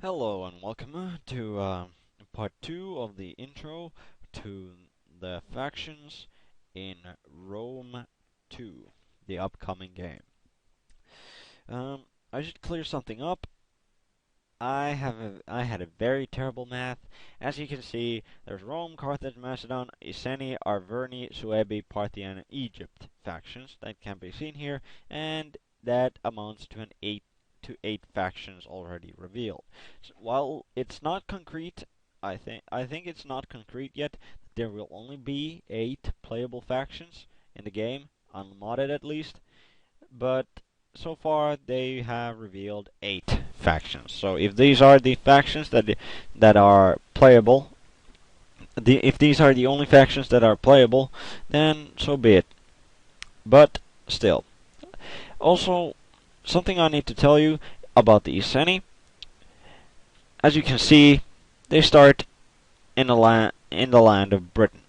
Hello and welcome to part 2 of the intro to the factions in Rome 2, the upcoming game. I should clear something up. I had a very terrible math. As you can see, there's Rome, Carthage, Macedonia, Iceni, Arverni, Suebi, Parthia, and Egypt factions that can be seen here, and that amounts to an 8 factions already revealed. So while it's not concrete, I think it's not concrete yet. There will only be 8 playable factions in the game, unmodded at least, but so far they have revealed 8 factions. So if these are the factions that are playable, if these are the only factions that are playable, then so be it. But still, also something I need to tell you about the Iceni. As you can see, they start in the land of Britain,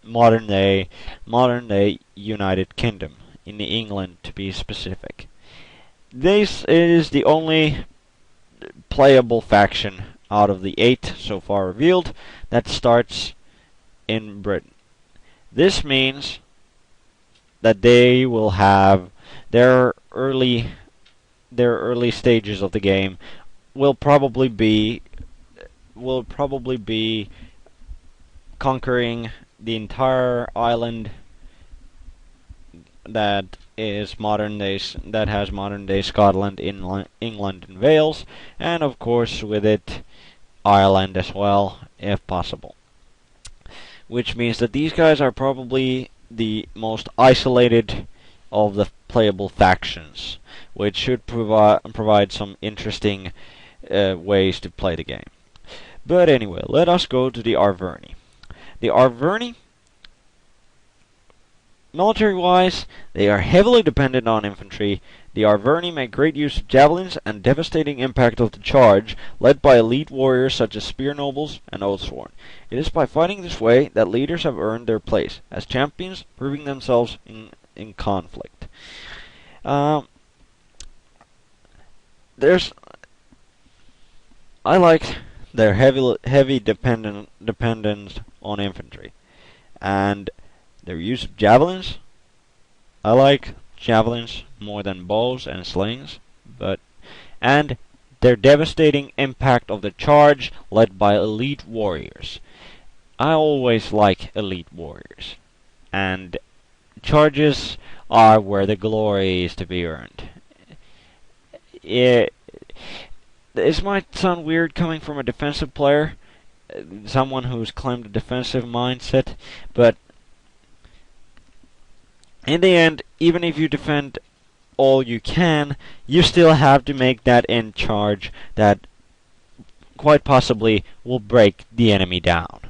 modern day United Kingdom, in England to be specific. This is the only playable faction out of the 8 so far revealed that starts in Britain. This means that they will have their early stages of the game will probably be conquering the entire island that has modern day Scotland, England, and Wales, and of course with it Ireland as well, if possible. Which means that these guys are probably the most isolated of the playable factions, which should provide some interesting ways to play the game. But anyway, let us go to the Arverni. The Arverni, military-wise, they are heavily dependent on infantry. The Arverni make great use of javelins and devastating impact of the charge, led by elite warriors such as spear nobles and oathsworn. It is by fighting this way that leaders have earned their place as champions, proving themselves in conflict. There's I like their heavy dependence on infantry, and their use of javelins. I like javelins more than bows and slings, and their devastating impact of the charge led by elite warriors. I always like elite warriors, and charges are where the glory is to be earned. This might sound weird coming from a defensive player, someone who's claimed a defensive mindset, but in the end, even if you defend all you can, you still have to make that end charge that quite possibly will break the enemy down.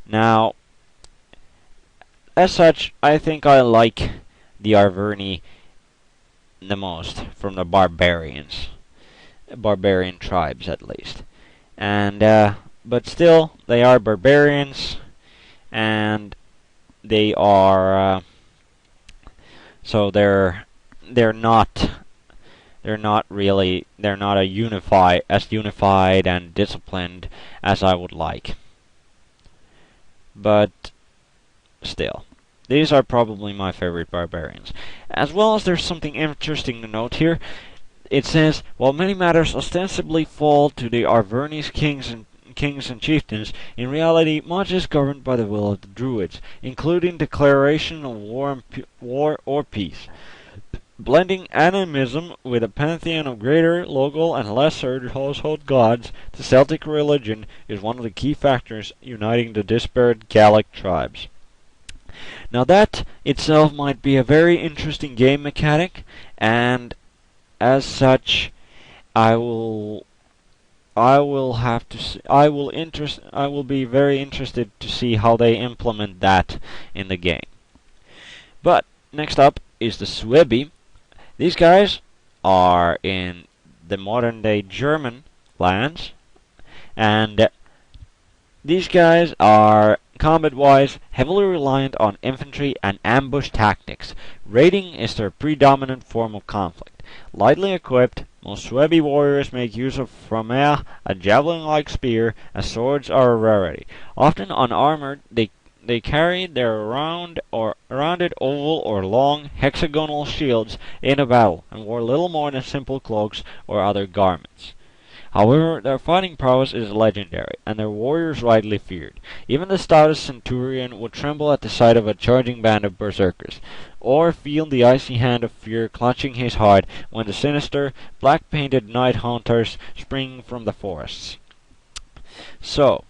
Now, as such, I think I like the Arverni the most from the barbarian tribes at least. And but still, they are barbarians, and they are so they're not as unified and disciplined as I would like. But still, these are probably my favorite barbarians. As well as there's something interesting to note here. It says, while many matters ostensibly fall to the Arverni's kings and chieftains, in reality much is governed by the will of the Druids, including declaration of war or peace. Blending animism with a pantheon of greater, local, and lesser household gods, the Celtic religion is one of the key factors uniting the disparate Gallic tribes. Now that itself might be a very interesting game mechanic, and as such, I will be very interested to see how they implement that in the game. But next up is the Suebi. These guys are in the modern day German lands, and these guys are combat-wise, heavily reliant on infantry and ambush tactics. Raiding is their predominant form of conflict. Lightly equipped, most Suebi warriors make use of framea, a javelin-like spear, as swords are a rarity. Often unarmored, they carried their rounded oval or long hexagonal shields in a battle, and wore little more than simple cloaks or other garments. However, their fighting prowess is legendary, and their warriors rightly feared. Even the stoutest centurion would tremble at the sight of a charging band of berserkers, or feel the icy hand of fear clutching his heart when the sinister, black-painted night hunters spring from the forests. So,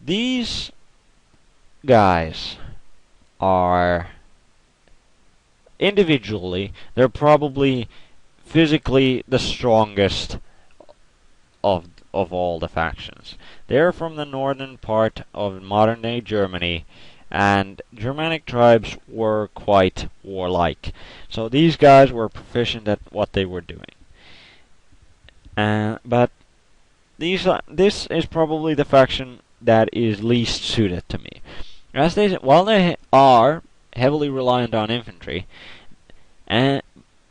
these guys are individually, they're probably physically the strongest of all the factions. They're from the northern part of modern-day Germany, and Germanic tribes were quite warlike. So these guys were proficient at what they were doing. But this is probably the faction that is least suited to me. While they are heavily reliant on infantry, and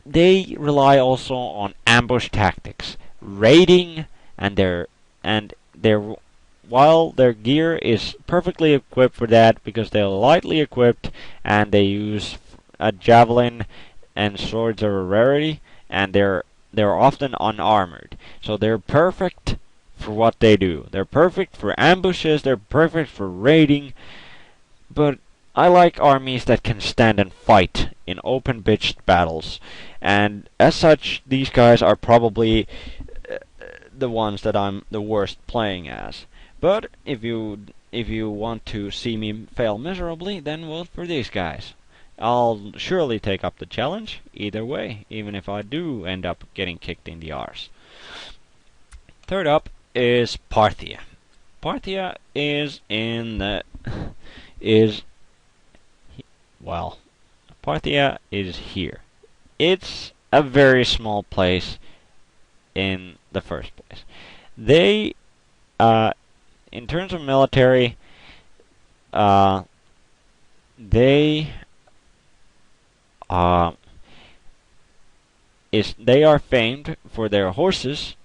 they rely also on ambush tactics, raiding, while their gear is perfectly equipped for that because they're lightly equipped and they use a javelin and swords are a rarity, and they're often unarmored. So they're perfect for what they do. They're perfect for ambushes, they're perfect for raiding, but I like armies that can stand and fight in open-pitched battles, and as such, these guys are probably the ones that I'm the worst playing as. But if you want to see me fail miserably, then vote for these guys. I'll surely take up the challenge either way, even if I do end up getting kicked in the arse. Third up is Parthia. Parthia is Parthia is here. It's a very small place in the first place. They, in terms of military, they are famed for their horses,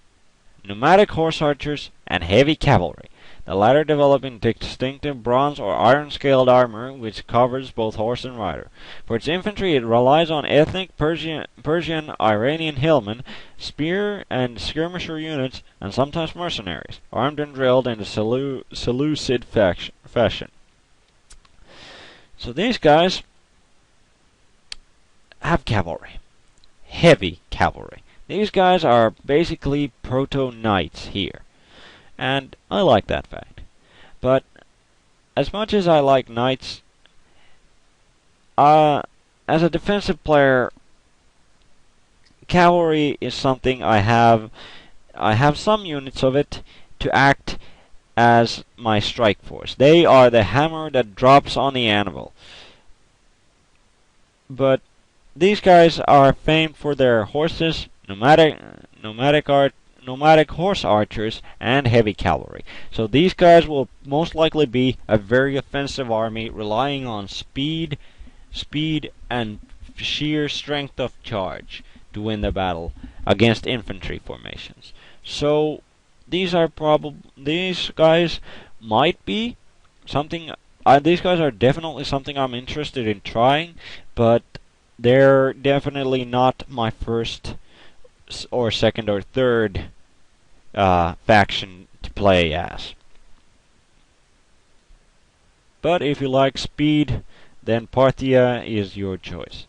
pneumatic horse archers, and heavy cavalry, the latter developing distinctive bronze or iron-scaled armor which covers both horse and rider. For its infantry, it relies on ethnic Persian Iranian hillmen, spear and skirmisher units, and sometimes mercenaries, armed and drilled in the Seleucid fashion. So these guys have cavalry. Heavy cavalry. These guys are basically proto-knights here. And I like that fact. But as much as I like knights, as a defensive player, cavalry is something I have some units of it to act as my strike force. They are the hammer that drops on the anvil. But these guys are famed for their horses, pneumatic horse archers, and heavy cavalry. So these guys will most likely be a very offensive army, relying on speed and sheer strength of charge to win the battle against infantry formations. So these guys might be something. These guys are definitely something I'm interested in trying, but they're definitely not my first or second or third faction to play as. But if you like speed, then Parthia is your choice.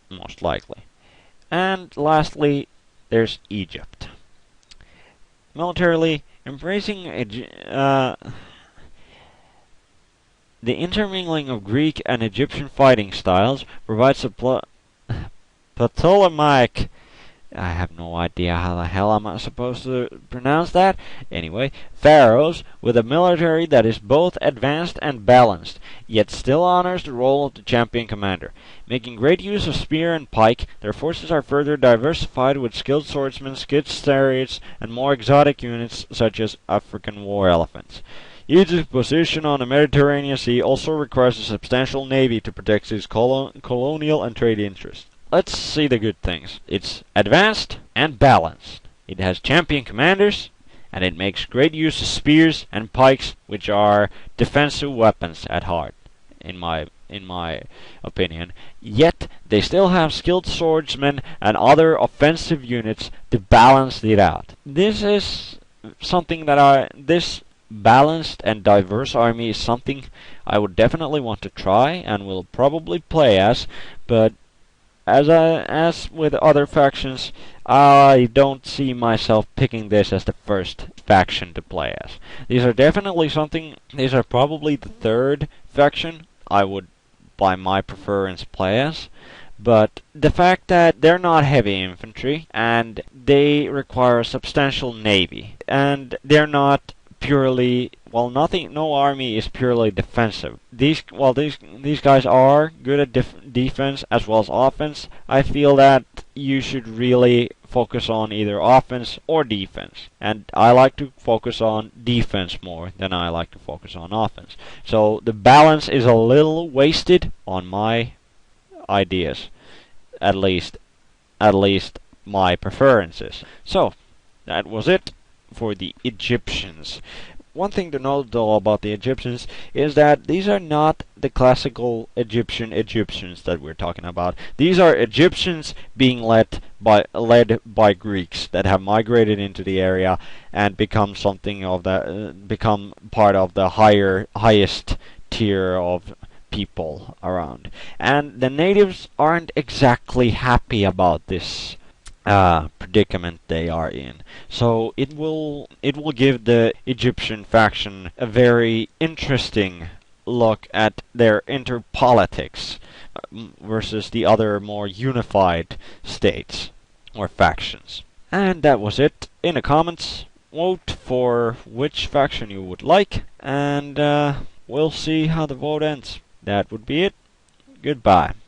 Most likely. And lastly, there's Egypt. Militarily, embracing the intermingling of Greek and Egyptian fighting styles provides a Ptolemaic. I have no idea how the hell I'm supposed to pronounce that. Anyway, pharaohs with a military that is both advanced and balanced, yet still honors the role of the champion commander. Making great use of spear and pike, their forces are further diversified with skilled swordsmen, skid chariots, and more exotic units such as African war elephants. Egypt's position on the Mediterranean Sea also requires a substantial navy to protect its colonial and trade interests. Let's see the good things. It's advanced and balanced. It has champion commanders, and it makes great use of spears and pikes, which are defensive weapons at heart, in my opinion. Yet they still have skilled swordsmen and other offensive units to balance it out. This is something that this balanced and diverse army is something I would definitely want to try and will probably play as, but as with other factions, I don't see myself picking this as the first faction to play as. These are probably the third faction I would, by my preference, play as. But the fact that they're not heavy infantry, and they require a substantial navy, and they're not purely, well, no army is purely defensive. These guys are good at defense as well as offense. I feel that you should really focus on either offense or defense, and I like to focus on defense more than I like to focus on offense. So the balance is a little wasted on my ideas, at least my preferences. So that was it for the Egyptians. One thing to note though about the Egyptians is that these are not the classical Egyptians that we're talking about. These are Egyptians being led by Greeks that have migrated into the area and become become part of the highest tier of people around. And the natives aren't exactly happy about this predicament they are in. So it will give the Egyptian faction a very interesting look at their interpolitics versus the other more unified states or factions. And that was it. In the comments, vote for which faction you would like, and we'll see how the vote ends. That would be it. Goodbye.